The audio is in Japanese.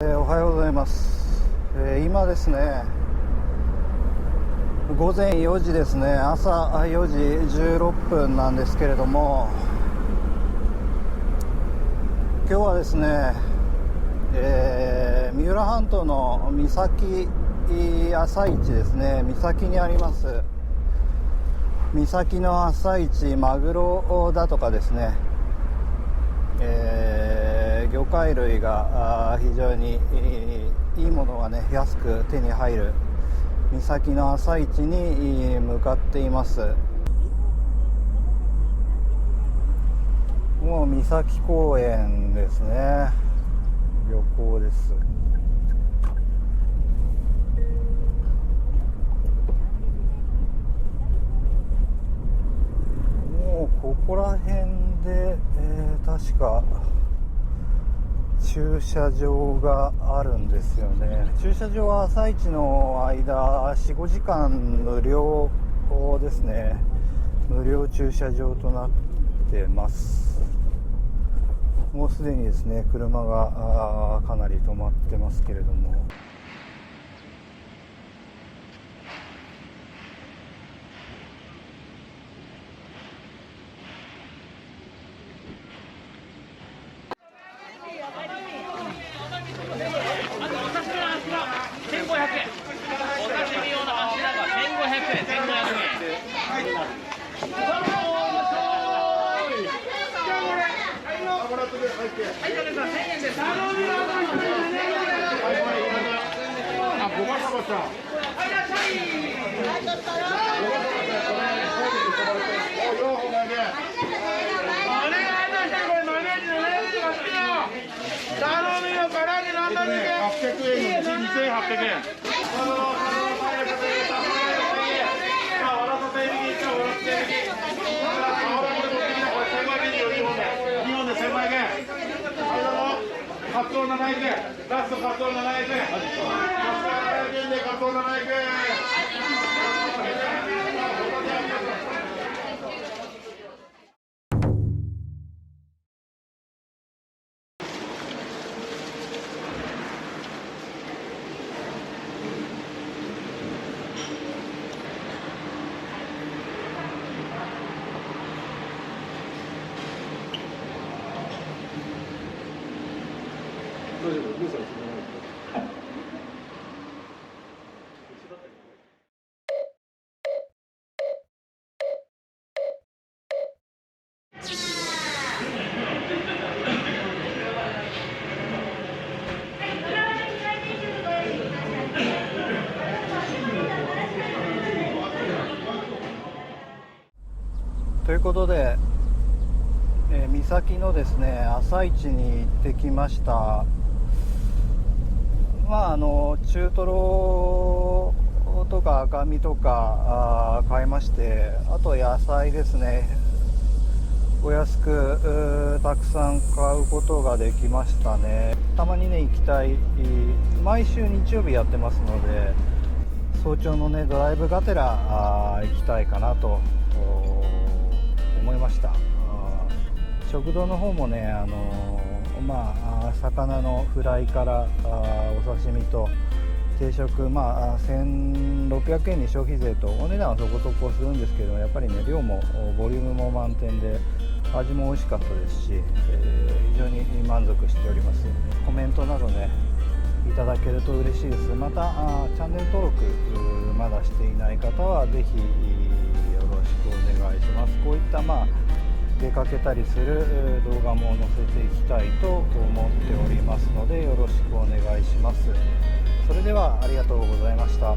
おはようございます。今ですね、午前4時ですね。朝4時16分なんですけれども、今日はですね、三浦半島の三崎朝市ですね。三崎にあります三崎の朝市、マグロだとかですね、魚介類が非常にいいものがね、安く手に入る三崎の朝市に向かっています。もう三崎公園ですね。漁港です。もうここら辺で、確か駐車場があるんですよね。駐車場は朝市の間 4,5 時間無料ですね。無料駐車場となってます。もうすでにですね、車がかなり止まってますけれども、カツオ700円、ラストカツオ700円、カツオ700円でカツオ700円。ということで、三崎のですね、朝市に行ってきました。中トロとか赤身とか買いまして、あと野菜ですね、お安くたくさん買うことができましたね。たまにね、行きたい、毎週日曜日やってますので、早朝のね、ドライブがてら行きたいかなと思いました。食堂の方もね、魚のフライからお刺身と定食、1600円に消費税とお値段はそこそこするんですけど、やっぱりね、量もボリュームも満点で味も美味しかったですし、非常に満足しております。コメントなどね、いただけると嬉しいです。またチャンネル登録まだしていない方はぜひよろしくお願いします。こういった出かけたりする動画も載せていきたいと思っておりますので、よろしくお願いします。それではありがとうございました。